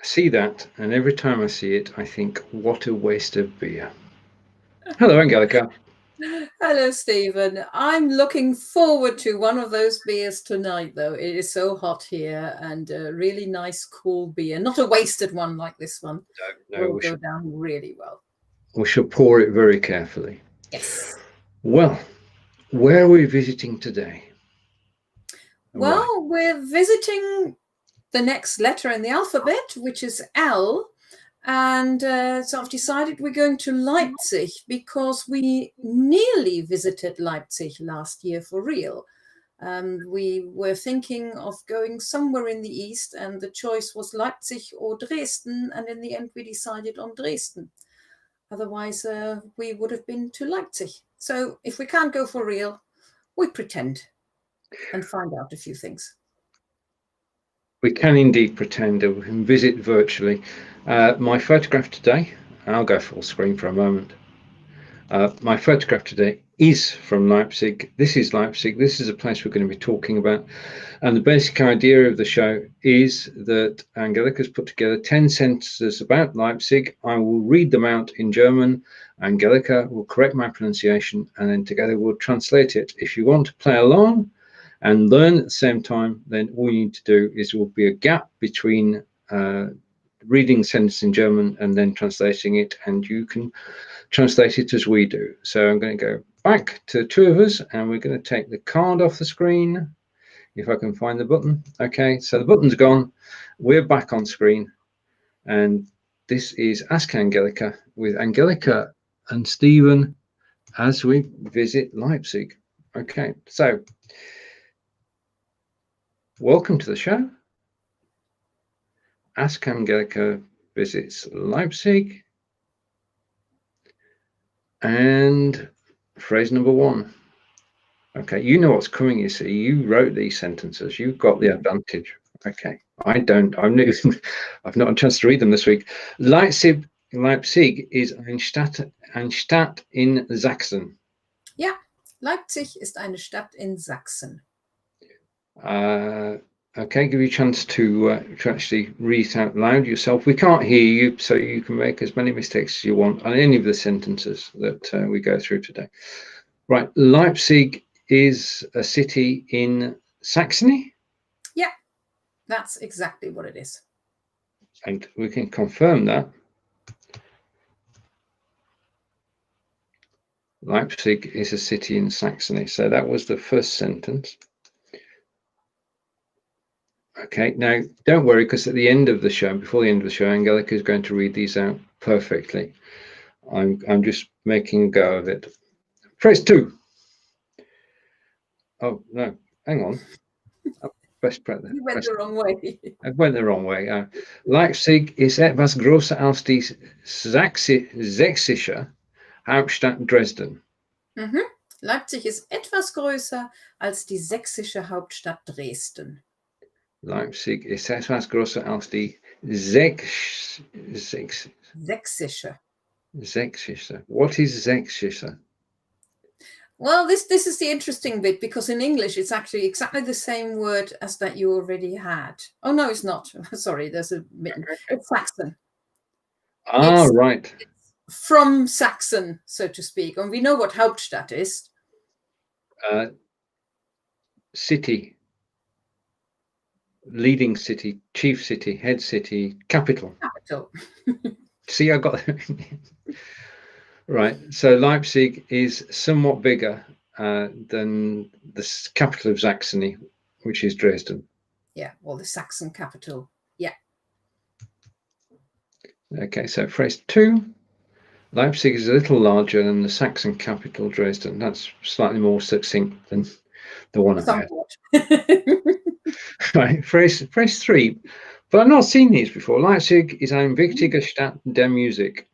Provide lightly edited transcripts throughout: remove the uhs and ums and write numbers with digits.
see that, and every time I see it, I think, what a waste of beer. Hello, Angelika. Hello, Steven. I'm looking forward to one of those beers tonight, though. It is so hot here and a really nice, cool beer. Not a wasted one like this one. No, Will go down really well. we shall pour it very carefully. Yes. Well, where are we visiting today? Well, Why? we're visiting the next letter in the alphabet, which is L. And so I've decided we're going to Leipzig because we nearly visited Leipzig last year for real. We were thinking of going somewhere in the east, and the choice was Leipzig or Dresden. And in the end, we decided on Dresden. Otherwise, we would have been to Leipzig. So if we can't go for real, we pretend and find out a few things. We can indeed pretend that we can visit virtually. My photograph today, I'll go full screen for a moment. My photograph today is from Leipzig. This is Leipzig. This is a place we're going to be talking about. And the basic idea of the show is that Angelika's put together 10 sentences about Leipzig. I will read them out in German. Angelika will correct my pronunciation, and then together we'll translate it. If you want to play along and learn at the same time, then all you need to do is there will be a gap between reading the sentence in German and then translating it, and you can translate it as we do. So I'm going to go back to the two of us, and we're going to take the card off the screen, if I can find the button. Okay, so the button's gone. We're back on screen, and this is Ask Angelika with Angelika and Steven as we visit Leipzig. Okay, so welcome to the show. Ask Angelika visits Leipzig. And phrase number 1. Okay, you know what's coming, you see. You wrote these sentences. You've got the advantage. Okay, I don't. I'm new. I've not had a chance to read them this week. Leipzig is eine Stadt in Sachsen. Ja, Leipzig ist eine Stadt in Sachsen. Okay, give you a chance to actually read it out loud yourself. We can't hear you, so you can make as many mistakes as you want on any of the sentences that we go through today. Right, Leipzig is a city in Saxony? Yeah, that's exactly what it is. And we can confirm that. Leipzig is a city in Saxony. So that was the first sentence. Okay, now don't worry, because at the end of the show, before the end of the show, Angelika is going to read these out perfectly. I'm just making a go of it. Phrase 2. Oh, no, hang on. You went the wrong way. I went the wrong way. Leipzig ist etwas größer als die sächsische Hauptstadt Dresden. Mhm. Leipzig ist etwas größer als die sächsische Hauptstadt Dresden. Leipzig ist etwas größer als die sächsische. What is sächsische? Well, this is the interesting bit, because in English it's actually exactly the same word as that you already had. Oh no, it's not. Sorry, there's a it's Saxon. Right. It's from Saxon, so to speak. And we know what Hauptstadt is. City. Leading city, chief city, head city, capital. Capital. See, I got that. Right. So Leipzig is somewhat bigger than the capital of Saxony, which is Dresden. Yeah, well, the Saxon capital. Yeah. Okay, so phrase 2. Leipzig is a little larger than the Saxon capital, Dresden. That's slightly more succinct than the one I had. Right, phrase 3. But I've not seen these before. Leipzig ist eine wichtige Stadt der Musik.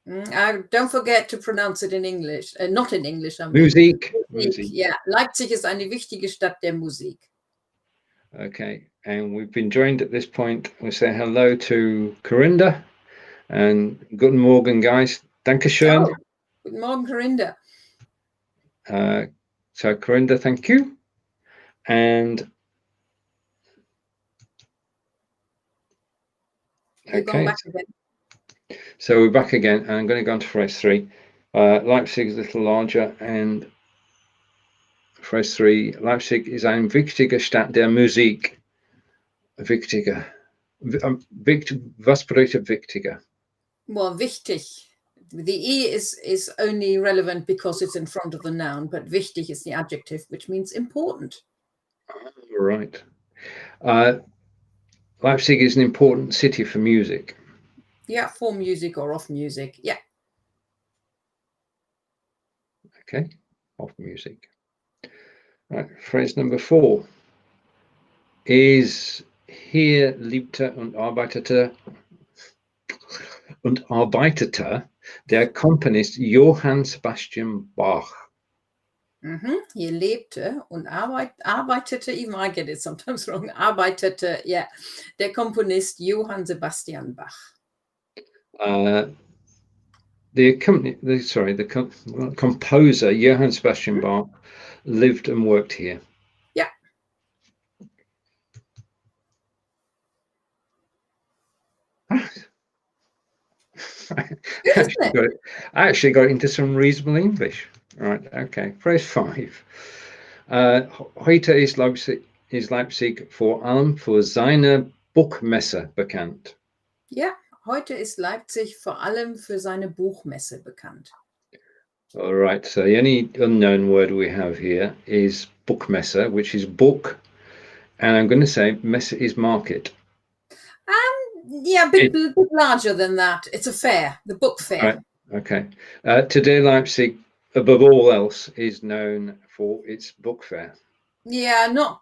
Don't forget to pronounce it in English. Not in English, I mean. Musik. Yeah, Leipzig ist eine wichtige Stadt der Musik. Okay, and we've been joined at this point. We'll say hello to Kirinda and guten Morgen, guys. Dankeschön. Oh, guten Morgen, Kirinda. So Kirinda, thank you. And You're going Okay, back again. so we're back again, and I'm going to go on to phrase 3. Leipzig is a little larger, and phrase 3, Leipzig ist eine wichtige Stadt der Musik. Wichtiger. Was bedeutet wichtiger? Well, wichtig. The E is only relevant because it's in front of the noun, but wichtig is the adjective, which means important. Right. Leipzig is an important city for music. Yeah, for music or of music. Yeah. Okay, of music. Right, phrase number 4. Is hier lebte und arbeitete der Komponist Johann Sebastian Bach. Hier lebte und arbeitete, even I get it sometimes wrong, arbeitete, yeah, der Komponist Johann Sebastian Bach. The composer Johann Sebastian Bach lived and worked here. Yeah. I actually got into some reasonable English. Right, okay. Phrase 5. Heute ist Leipzig vor allem für seine Buchmesse bekannt. Ja, heute ist Leipzig vor allem für seine Buchmesse bekannt. All right, so the only unknown word we have here is Buchmesse, which is book, and I'm going to say Messe is market. Yeah, a bit larger than that. It's a fair, the book fair. Right, okay. Today, Leipzig, above all else, is known for its book fair. Yeah, not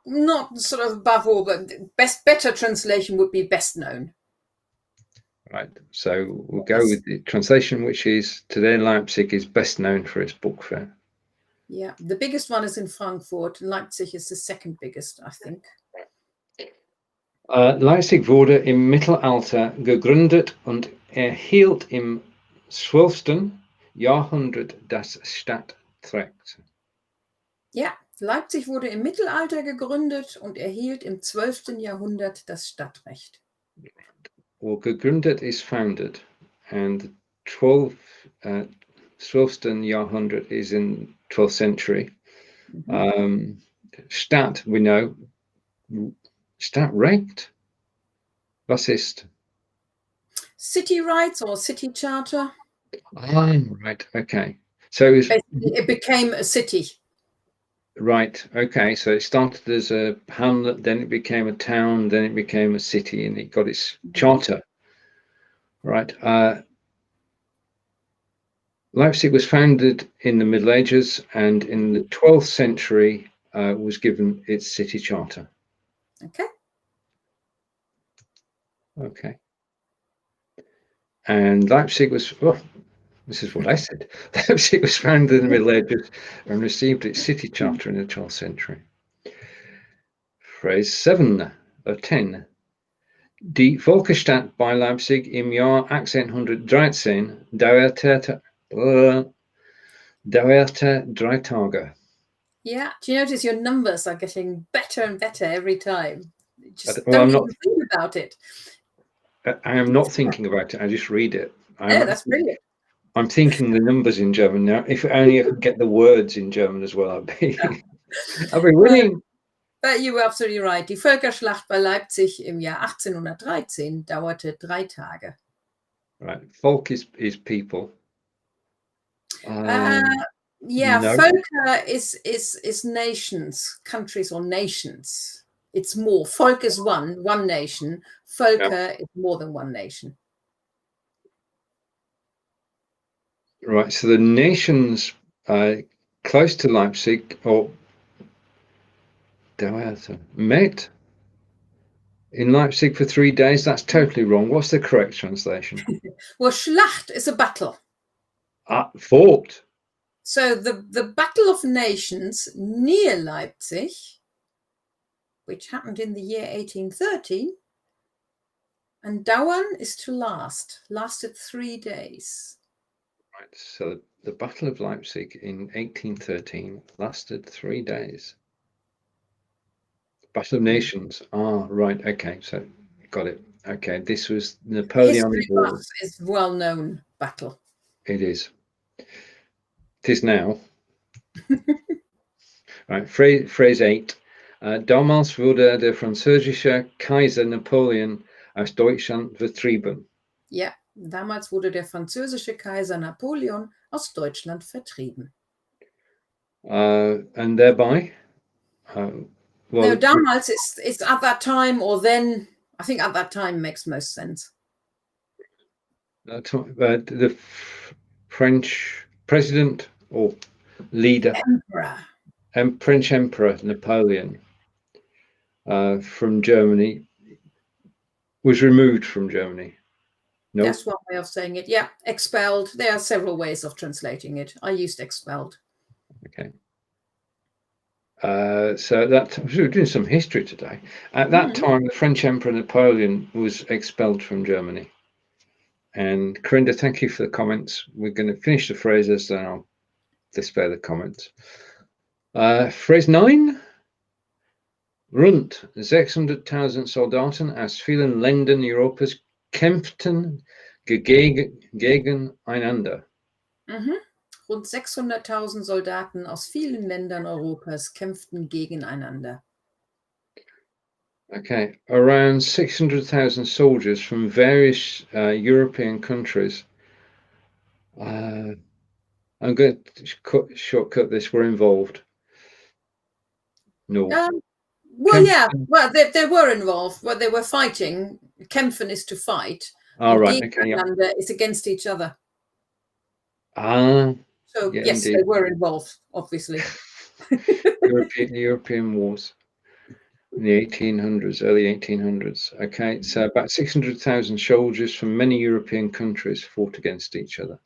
sort of above all, but better translation would be best known. Right, so we'll go with the translation, which is today Leipzig is best known for its book fair. Yeah, the biggest one is in Frankfurt. Leipzig is the second biggest, I think. Leipzig wurde im Mittelalter gegründet und erhielt im 12. Jahrhundert das Stadtrecht. Ja, Leipzig wurde im Mittelalter gegründet und erhielt im 12. Jahrhundert das Stadtrecht. Well, gegründet is founded, and 12th Jahrhundert is in 12th century. Stadt, we know. Stadtrecht? Was ist? City rights or city charter. Right, okay. So it became a city. Right, okay. So it started as a hamlet, then it became a town, then it became a city, and it got its charter. Right. Leipzig was founded in the Middle Ages, and in the 12th century was given its city charter. Okay. Okay. And Leipzig was, this is what I said. Leipzig was founded in the Middle Ages and received its city charter in the 12th century. Phrase 7 of 10. Die Volksstadt bei Leipzig im Jahr 1813 dauerte 3 Tage. Yeah, do you notice your numbers are getting better and better every time? Just Well, don't even think about it. I am not thinking about it. I just read it. That's brilliant. I'm thinking the numbers in German now. If only I could get the words in German as well, I'd be winning. But you were absolutely right. Die Völkerschlacht bei Leipzig im Jahr 1813 dauerte 3 Tage. Right. Volk is people. Yeah, no. Völker is nations, countries or nations. It's more. Volk is one nation. Völker is more than one nation. Right. So the nations close to Leipzig or met in Leipzig for 3 days. That's totally wrong. What's the correct translation? Well, Schlacht is a battle. Fought. So the Battle of Nations near Leipzig, which happened in the year 1813, and dauern is to lasted 3 days. Right. So the Battle of Leipzig in 1813 lasted 3 days. Battle of Nations. Right. Okay. So got it. Okay, this was History Napoleonic War. buffs is well-known battle. It is. It is now. Right, Phrase 8. Damals wurde der französische Kaiser Napoleon aus Deutschland vertrieben. Ja, damals wurde der französische Kaiser Napoleon aus Deutschland vertrieben. And thereby, well, no, damals is at that time or then. I think at that time makes most sense. The French president or leader, French Emperor Napoleon from Germany was removed from Germany. No, that's one way of saying it. Yeah, expelled. There are several ways of translating it. I used expelled. Okay. So that we're doing some history today. At that time, the French Emperor Napoleon was expelled from Germany. And Kirinda, thank you for the comments. We're going to finish the phrases, then I'll display the comments. Phrase 9. Rund 600.000 Soldaten aus vielen Ländern Europas kämpften gegeneinander. Rund 600.000 Soldaten aus vielen Ländern Europas kämpften gegeneinander. Okay, around 600,000 soldiers from various European countries. I'm going to shortcut this. Were involved. No. Well, yeah. Well, they were involved. Well, they were fighting. Kämpfen is to fight. All right. Okay. Yeah. Is against each other. So yeah, yes, indeed. They were involved, obviously. European wars in the 1800s, early 1800s. Okay, so about 600,000 soldiers from many European countries fought against each other.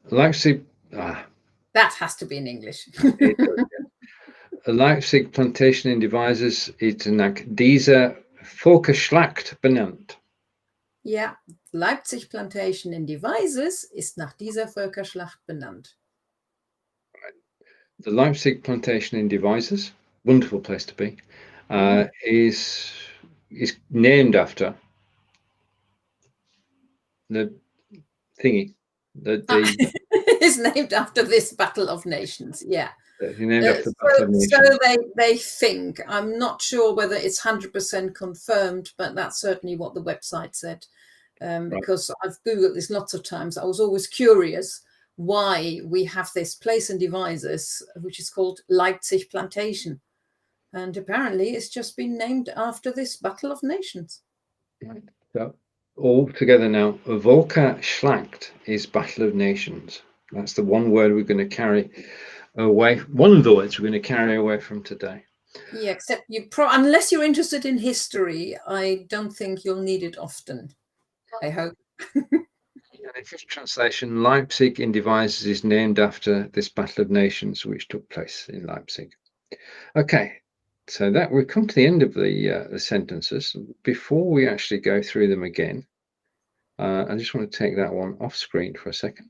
Leipzig. That has to be in English. Leipzig Plantation in Devices ist nach dieser Völkerschlacht benannt. Ja, Leipzig Plantation in Devices ist nach dieser Völkerschlacht benannt. The Leipzig Plantation in Devices, wonderful place to be, is named after the thingy. It's named after this Battle of Nations. Yeah. Named after the Battle of Nations. So they think. I'm not sure whether it's 100% confirmed, but that's certainly what the website said. Because I've Googled this lots of times. I was always curious why we have this place in Devices, which is called Leipzig Plantation. And apparently it's just been named after this Battle of Nations. Right. So all together now, Völkerschlacht is Battle of Nations. That's the one word we're going to carry away. One of the words we're going to carry away from today. Yeah, except unless you're interested in history, I don't think you'll need it often. I hope. The official translation, Leipzig in Devices, is named after this Battle of Nations, which took place in Leipzig. Okay, so that we've come to the end of the sentences. Before we actually go through them again, I just want to take that one off screen for a second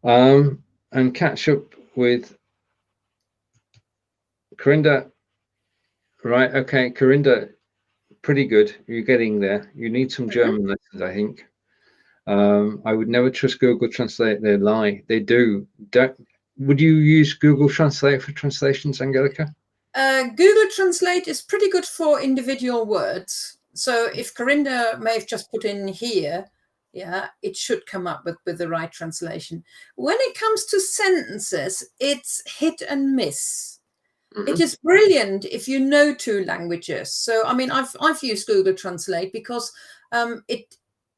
and catch up with Kirinda. Right, okay, Kirinda, pretty good. You're getting there. You need some German lessons, I think. I would never trust Google Translate. They lie. They do. Would you use Google Translate for translations, Angelika? Google Translate is pretty good for individual words. So if Kirinda may have just put in here, yeah, it should come up with the right translation. When it comes to sentences, it's hit and miss. It is brilliant if you know two languages. So, I mean, I've used Google Translate because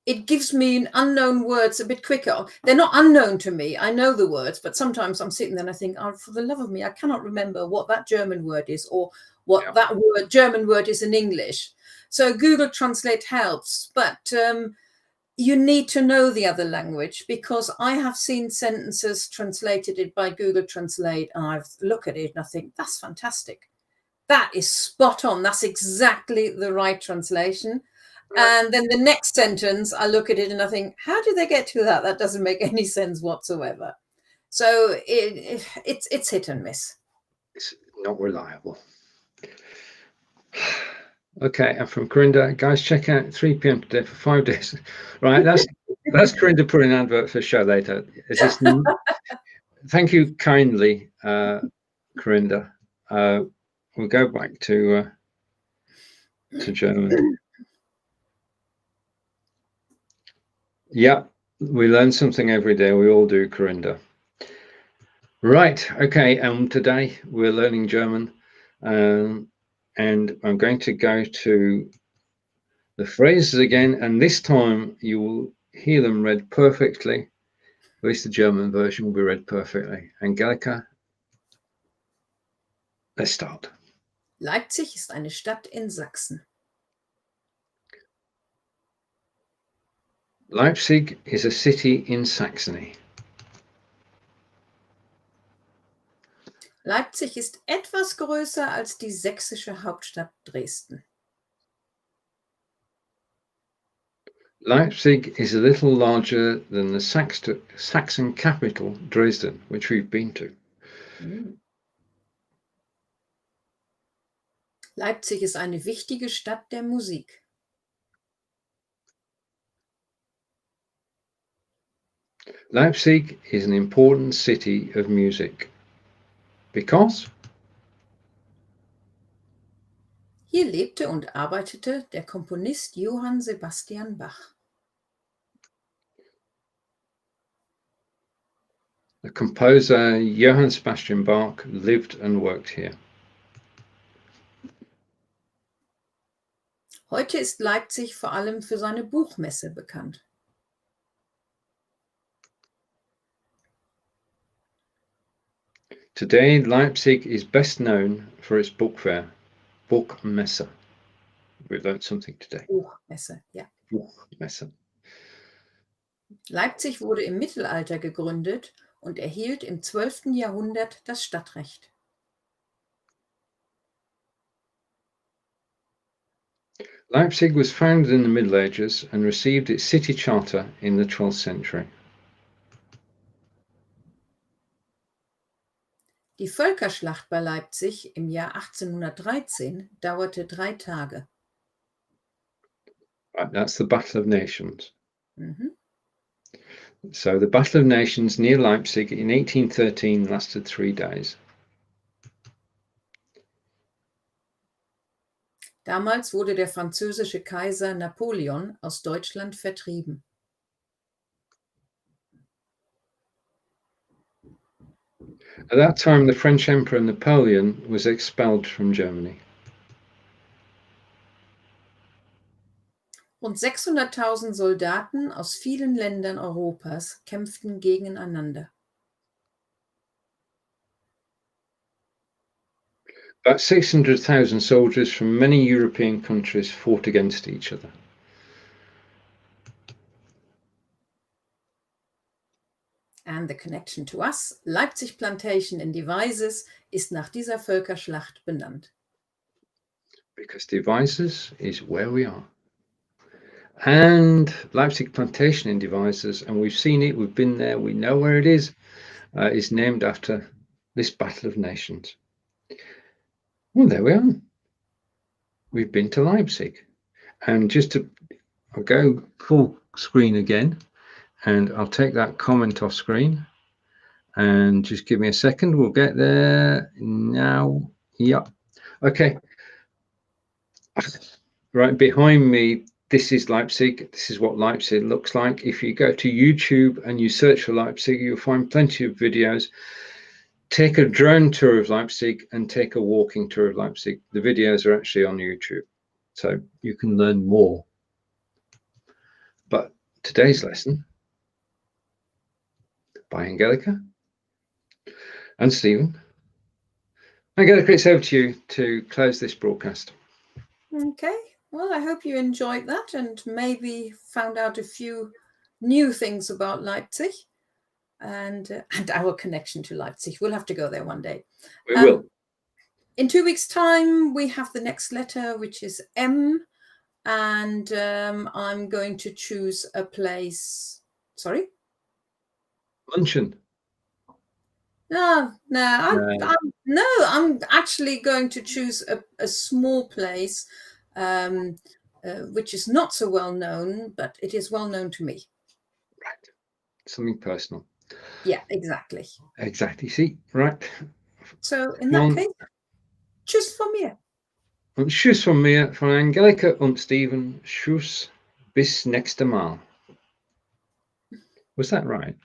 it gives me unknown words a bit quicker. They're not unknown to me. I know the words, but sometimes I'm sitting there and I think, oh, for the love of me, I cannot remember what that German word is or what that German word is in English. So Google Translate helps, but you need to know the other language, because I have seen sentences translated by Google Translate and I've looked at it and I think, that's fantastic. That is spot on. That's exactly the right translation. And then the next sentence, I look at it and I think, how did they get to that? That doesn't make any sense whatsoever. So it's hit and miss. not reliable. Okay, and from Kirinda, guys, check out 3 p.m. today for 5 days. Right, that's Kirinda putting an advert for a show later. Thank you kindly, Kirinda. We'll go back to German. Yeah, we learn something every day. We all do, Kirinda. Right, okay, and today we're learning German, and I'm going to go to the phrases again, and this time you will hear them read perfectly. At least the German version will be read perfectly. Angelika, let's start. Leipzig ist eine Stadt in Sachsen. Leipzig is a city in Saxony. Leipzig ist etwas größer als die sächsische Hauptstadt Dresden. Leipzig is a little larger than the Saxon capital, Dresden, which we've been to. Leipzig ist eine wichtige Stadt der Musik. Leipzig is an important city of music. Because? Hier lebte und arbeitete der Komponist Johann Sebastian Bach. The composer Johann Sebastian Bach lived and worked here. Heute ist Leipzig vor allem für seine Buchmesse bekannt. Today, Leipzig is best known for its book fair, Buchmesse. We learned something today. Buchmesse, ja. Buchmesse. Leipzig wurde im Mittelalter gegründet und erhielt im 12. Jahrhundert das Stadtrecht. Leipzig was founded in the Middle Ages and received its city charter in the 12th century. Die Völkerschlacht bei Leipzig im Jahr 1813 dauerte 3 Tage. Right, that's the Battle of Nations. Mhm. So the Battle of Nations near Leipzig in 1813 lasted 3 days. Damals wurde der französische Kaiser Napoleon aus Deutschland vertrieben. At that time, the French Emperor Napoleon was expelled from Germany. Rund 600.000 Soldaten aus vielen Ländern Europas kämpften gegeneinander. About 600,000 soldiers from many European countries fought against each other. And the connection to us, Leipzig Plantation in Devizes, ist nach dieser Völkerschlacht benannt. Because Devizes is where we are. And Leipzig Plantation in Devizes, and we've seen it, we've been there, we know where it is named after this Battle of Nations. Well, there we are. We've been to Leipzig. And I'll go full screen again, and I'll take that comment off screen. And just give me a second, we'll get there now. Yeah. Okay. Right behind me, this is Leipzig. This is what Leipzig looks like. If you go to YouTube and you search for Leipzig, you'll find plenty of videos. Take a drone tour of Leipzig and take a walking tour of Leipzig. The videos are actually on YouTube, so you can learn more. But today's lesson by Angelika and Steven. Angelika, it's over to you to close this broadcast. Okay, well, I hope you enjoyed that and maybe found out a few new things about Leipzig and our connection to Leipzig. We'll have to go there one day. We will. In 2 weeks' time, we have the next letter, which is M, and I'm going to choose a place. Sorry? Luncheon. Oh, no, I'm actually going to choose a small place, which is not so well known, but it is well known to me. Right. Something personal. Yeah, exactly. Exactly. See, right. So in that case, tschüss von mir. Und Tschüss von mir, von Angelika und Steven. Tschüss, bis nächste Mal. Was that right?